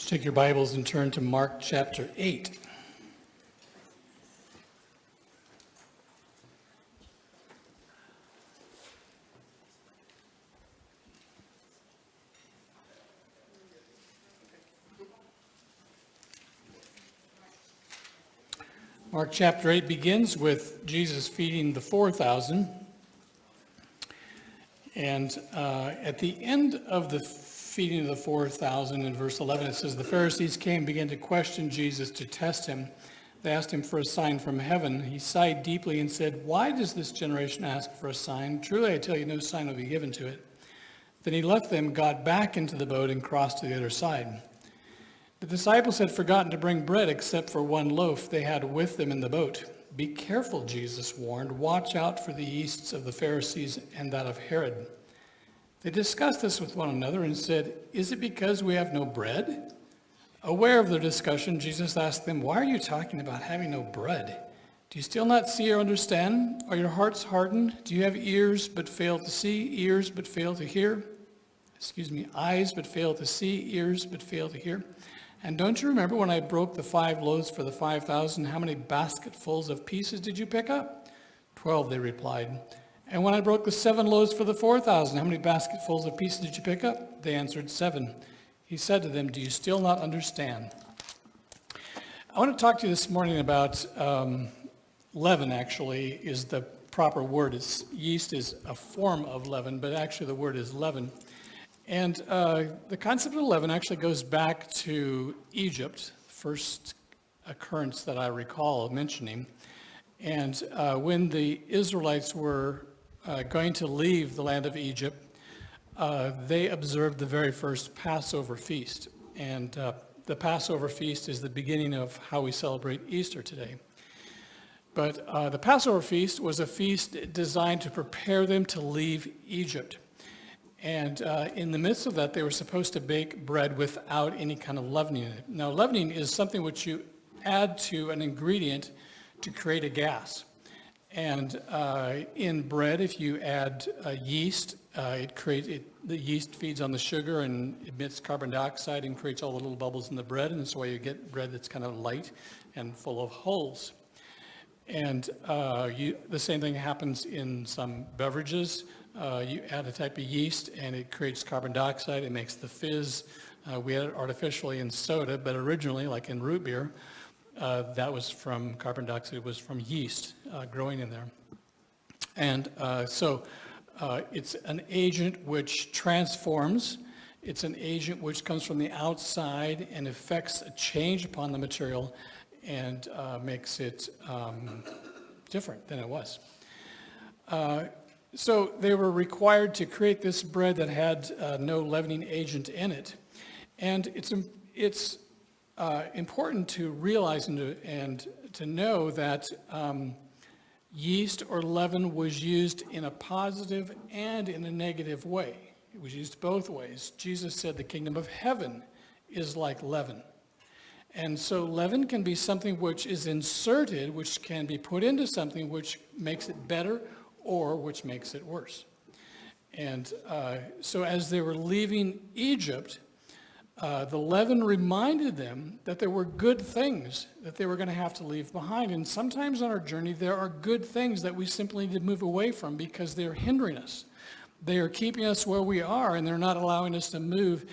Take your Bibles and turn to Mark chapter 8. Mark chapter 8 begins with Jesus feeding the 4,000. And at the end of the feeding of the 4,000 in verse 11, it says, the Pharisees came and began to question Jesus to test him. They asked him for a sign from heaven. He sighed deeply and said, "Why does this generation ask for a sign? Truly, I tell you, no sign will be given to it." Then he left them, got back into the boat, and crossed to the other side. The disciples had forgotten to bring bread except for one loaf they had with them in the boat. "Be careful," Jesus warned. "Watch out for the yeasts of the Pharisees and that of Herod." They discussed this with one another and said, "Is it because we have no bread?" Aware of their discussion, Jesus asked them, "Why are you talking about having no bread? Do you still not see or understand? Are your hearts hardened? Do you have ears but fail to see, ears but fail to hear? Eyes but fail to see, ears but fail to hear? And don't you remember when I broke the 5 loaves for the 5,000, how many basketfuls of pieces did you pick up?" 12, they replied. "And when I broke the 7 loaves for the 4,000, how many basketfuls of pieces did you pick up?" They answered, 7. He said to them, "Do you still not understand?" I want to talk to you this morning about leaven, actually, is the proper word. Yeast is a form of leaven, but actually the word is leaven. And the concept of leaven actually goes back to Egypt, first occurrence that I recall mentioning. And when the Israelites were going to leave the land of Egypt, they observed the very first Passover feast. And the Passover feast is the beginning of how we celebrate Easter today. But the Passover feast was a feast designed to prepare them to leave Egypt. And in the midst of that, they were supposed to bake bread without any kind of leavening in it. Now, leavening is something which you add to an ingredient to create a gas. And in bread, if you add yeast, the yeast feeds on the sugar and emits carbon dioxide and creates all the little bubbles in the bread, and that's why you get bread that's kind of light and full of holes. And the same thing happens in some beverages. You add a type of yeast and it creates carbon dioxide, it makes the fizz. We add it artificially in soda, but originally, like in root beer, that was from carbon dioxide, was from yeast growing in there. And so it's an agent which transforms. It's an agent which comes from the outside and affects a change upon the material and makes it different than it was. So they were required to create this bread that had no leavening agent in it. And it's important to realize and to know that yeast or leaven was used in a positive and in a negative way. It was used both ways. Jesus said the kingdom of heaven is like leaven. And so leaven can be something which is inserted, which can be put into something which makes it better or which makes it worse. And so as they were leaving Egypt, the leaven reminded them that there were good things that they were going to have to leave behind. And sometimes on our journey, there are good things that we simply need to move away from because they're hindering us. They are keeping us where we are, and they're not allowing us to move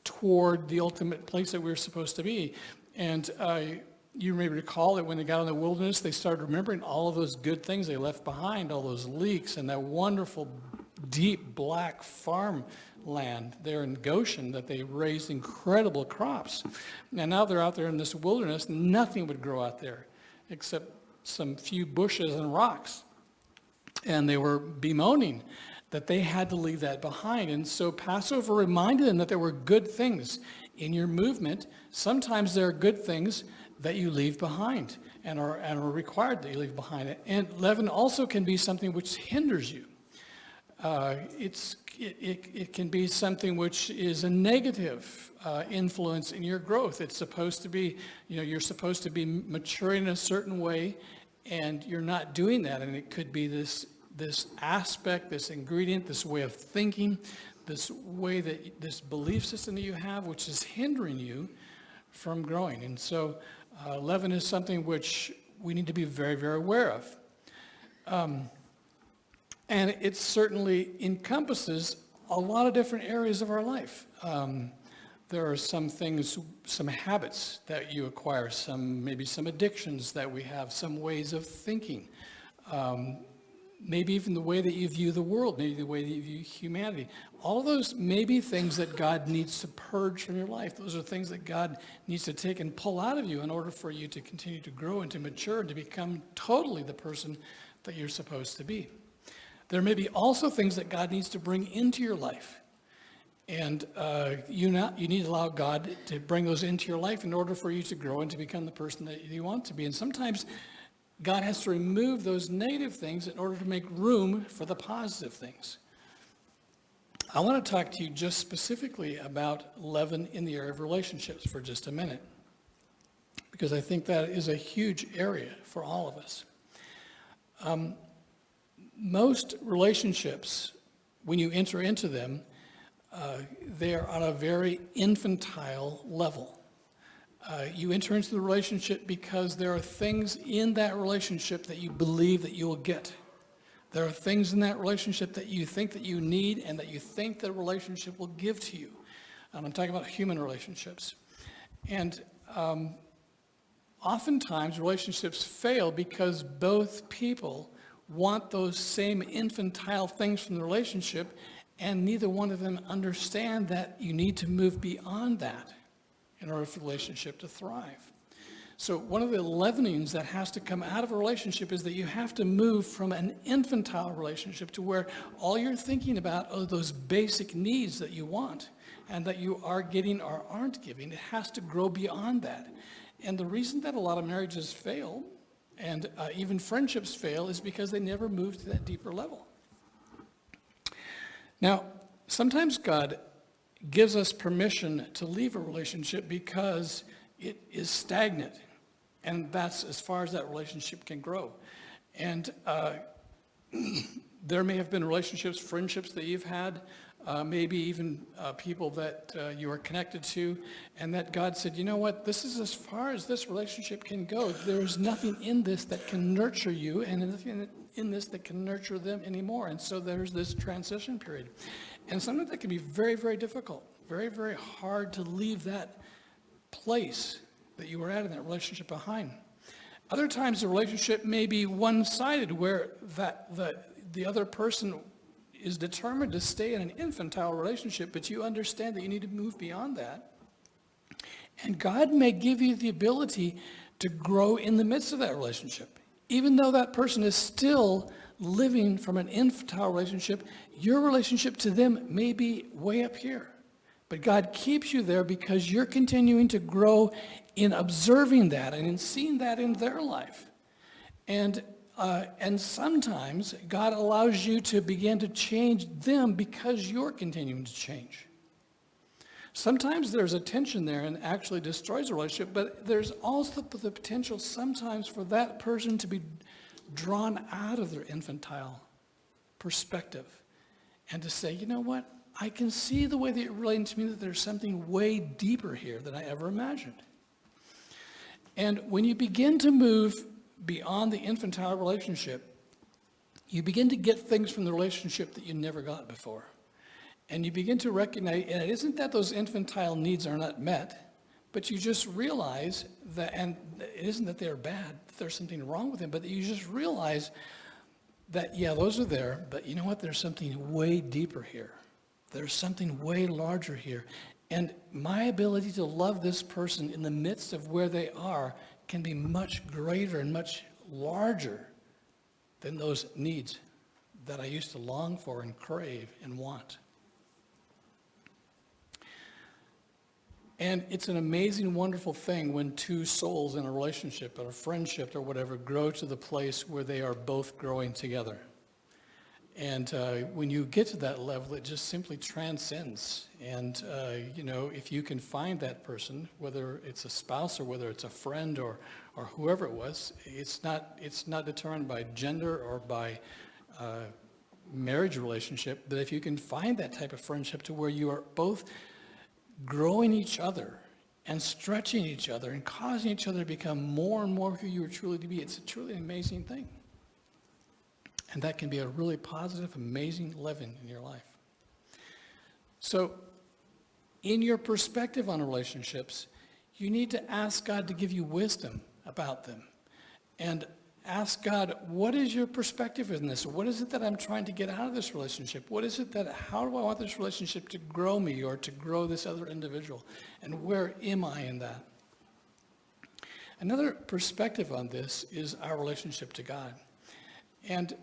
toward the ultimate place that we're supposed to be. And you may recall that when they got in the wilderness, they started remembering all of those good things they left behind, all those leeks and that wonderful deep black farmland there in Goshen that they raised incredible crops. And now they're out there in this wilderness, nothing would grow out there except some few bushes and rocks. And they were bemoaning that they had to leave that behind. And so Passover reminded them that there were good things in your movement. Sometimes there are good things that you leave behind and are required that you leave behind it. And leaven also can be something which hinders you. It can be something which is a negative influence in your growth. It's supposed to be, you're supposed to be maturing in a certain way, and you're not doing that. And it could be this aspect, this ingredient, this way of thinking this way that this belief system that you have, which is hindering you from growing. And so leaven is something which we need to be very, very aware of. And it certainly encompasses a lot of different areas of our life. There are some things, some habits that you acquire, maybe some addictions that we have, some ways of thinking, maybe even the way that you view the world, maybe the way that you view humanity. All of those may be things that God needs to purge from your life. Those are things that God needs to take and pull out of you in order for you to continue to grow and to mature and to become totally the person that you're supposed to be. There may be also things that God needs to bring into your life. And you need to allow God to bring those into your life in order for you to grow and to become the person that you want to be. And sometimes God has to remove those negative things in order to make room for the positive things. I want to talk to you just specifically about leaven in the area of relationships for just a minute, because I think that is a huge area for all of us. Most relationships, when you enter into them, they are on a very infantile level. You enter into the relationship because there are things in that relationship that you believe that you will get. There are things in that relationship that you think that you need and that you think the relationship will give to you. And I'm talking about human relationships. And oftentimes relationships fail because both people want those same infantile things from the relationship, and neither one of them understand that you need to move beyond that in order for the relationship to thrive. So one of the leavenings that has to come out of a relationship is that you have to move from an infantile relationship to where all you're thinking about are those basic needs that you want and that you are getting or aren't giving. It has to grow beyond that. And the reason that a lot of marriages fail and even friendships fail is because they never move to that deeper level. Now, sometimes God gives us permission to leave a relationship because it is stagnant, and that's as far as that relationship can grow. And there may have been relationships, friendships that you've had, maybe even people that you are connected to, and that God said, you know what, this is as far as this relationship can go. There's nothing in this that can nurture you, and nothing in this that can nurture them anymore. And so there's this transition period. And something that can be very, very difficult, very, very hard to leave that place that you were at in that relationship behind. Other times the relationship may be one-sided, where the other person is determined to stay in an infantile relationship, but you understand that you need to move beyond that. And God may give you the ability to grow in the midst of that relationship. Even though that person is still living from an infantile relationship, your relationship to them may be way up here. But God keeps you there because you're continuing to grow in observing that and in seeing that in their life. And sometimes God allows you to begin to change them because you're continuing to change. Sometimes there's a tension there and actually destroys a relationship, but there's also the potential sometimes for that person to be drawn out of their infantile perspective and to say, you know what, I can see the way that you're relating to me, that there's something way deeper here than I ever imagined. And when you begin to move beyond the infantile relationship, you begin to get things from the relationship that you never got before. And you begin to recognize, and it isn't that those infantile needs are not met, but you just realize that, and it isn't that they're bad, that there's something wrong with them, but you just realize that, yeah, those are there, but you know what? There's something way deeper here. There's something way larger here. And my ability to love this person in the midst of where they are can be much greater and much larger than those needs that I used to long for and crave and want. And it's an amazing, wonderful thing when two souls in a relationship or a friendship or whatever grow to the place where they are both growing together. And when you get to that level, it just simply transcends. And, if you can find that person, whether it's a spouse or whether it's a friend or whoever it was, it's not determined by gender or by marriage relationship, but if you can find that type of friendship to where you are both growing each other and stretching each other and causing each other to become more and more who you are truly to be, it's a truly amazing thing. And that can be a really positive, amazing leaven in your life. So, in your perspective on relationships, you need to ask God to give you wisdom about them. And ask God, what is your perspective in this? What is it that I'm trying to get out of this relationship? What is it that, how do I want this relationship to grow me or to grow this other individual? And where am I in that? Another perspective on this is our relationship to God. And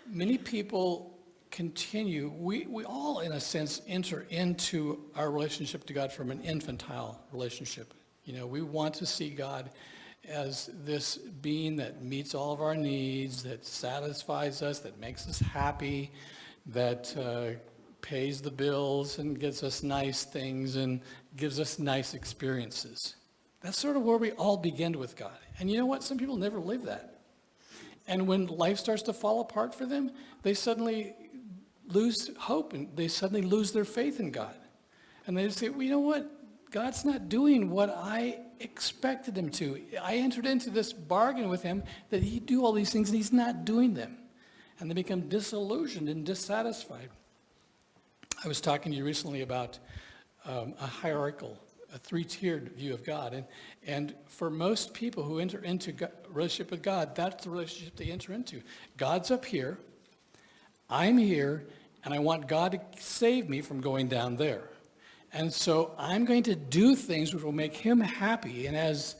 many people continue, we all, in a sense, enter into our relationship to God from an infantile relationship. We want to see God as this being that meets all of our needs, that satisfies us, that makes us happy, that pays the bills and gives us nice things and gives us nice experiences. That's sort of where we all begin with God. And you know what? Some people never live that. And when life starts to fall apart for them, they suddenly lose hope and they suddenly lose their faith in God. And they say, well, you know what? God's not doing what I expected him to. I entered into this bargain with him that he'd do all these things and he's not doing them. And they become disillusioned and dissatisfied. I was talking to you recently about a hierarchical, a three-tiered view of God. And for most people who enter into a relationship with God, that's the relationship they enter into. God's up here, I'm here, and I want God to save me from going down there. And so I'm going to do things which will make him happy. And as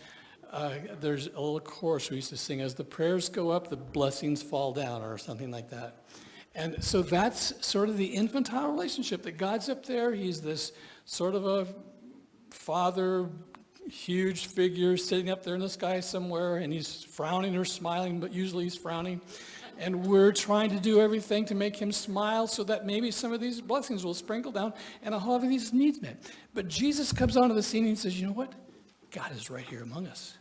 there's a little chorus we used to sing, as the prayers go up, the blessings fall down, or something like that. And so that's sort of the infantile relationship, that God's up there. He's this sort of a father, huge figure sitting up there in the sky somewhere, and he's frowning or smiling, but usually he's frowning. And we're trying to do everything to make him smile so that maybe some of these blessings will sprinkle down and a whole lot of these needs met. But Jesus comes onto the scene and he says, you know what? God is right here among us.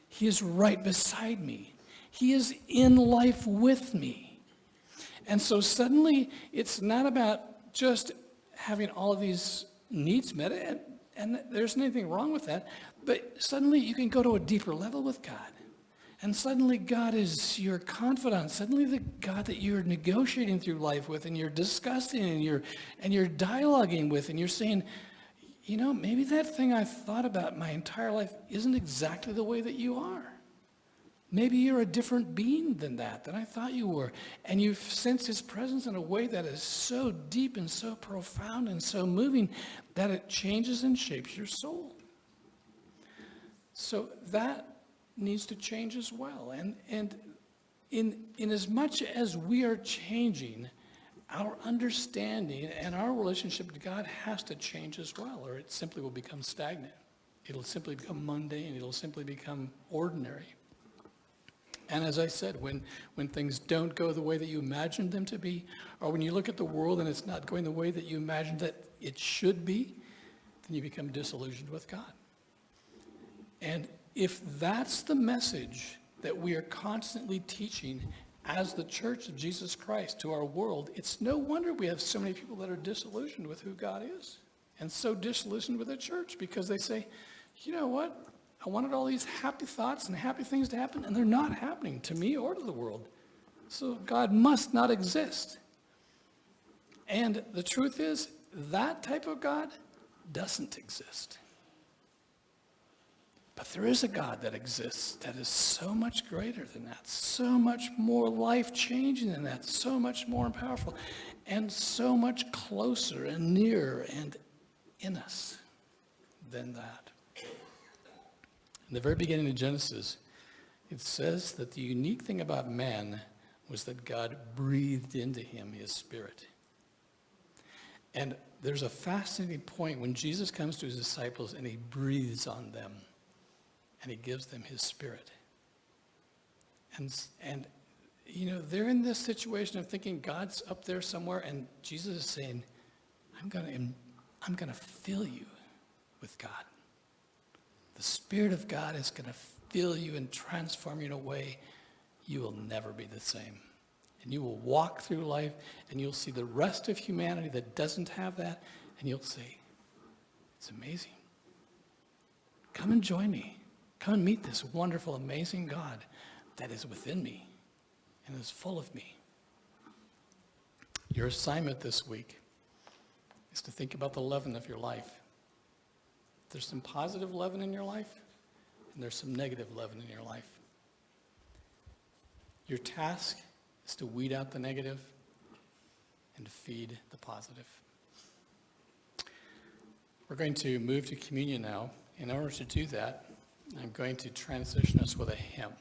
He is right beside me. He is in life with me. And so suddenly it's not about just having all of these needs met, and there's nothing wrong with that, but suddenly you can go to a deeper level with God. And suddenly God is your confidant. Suddenly the God that you're negotiating through life with and you're discussing and you're dialoguing with and you're saying, you know, maybe that thing I've thought about my entire life isn't exactly the way that you are. Maybe you're a different being than I thought you were. And you sense his presence in a way that is so deep and so profound and so moving that it changes and shapes your soul. So that needs to change as well. And in as much as we are changing, our understanding and our relationship to God has to change as well, or it simply will become stagnant. It'll simply become mundane. It'll simply become ordinary. And as I said, when things don't go the way that you imagined them to be, or when you look at the world and it's not going the way that you imagined that it should be, then you become disillusioned with God. And if that's the message that we are constantly teaching as the Church of Jesus Christ to our world, it's no wonder we have so many people that are disillusioned with who God is and so disillusioned with the church, because they say, you know what? I wanted all these happy thoughts and happy things to happen, and they're not happening to me or to the world. So God must not exist. And the truth is, that type of God doesn't exist. But there is a God that exists that is so much greater than that, so much more life-changing than that, so much more powerful, and so much closer and nearer and in us than that. In the very beginning of Genesis, it says that the unique thing about man was that God breathed into him his spirit. And there's a fascinating point when Jesus comes to his disciples and he breathes on them. And he gives them his spirit. And you know, they're in this situation of thinking God's up there somewhere, and Jesus is saying, I'm going to fill you with God. The Spirit of God is going to fill you and transform you in a way you will never be the same. And you will walk through life and you'll see the rest of humanity that doesn't have that, and you'll say, it's amazing. Come and join me. Come and meet this wonderful, amazing God that is within me and is full of me. Your assignment this week is to think about the leaven of your life. There's some positive leaven in your life, and there's some negative leaven in your life. Your task is to weed out the negative and to feed the positive. We're going to move to communion now. In order to do that, I'm going to transition us with a hymn.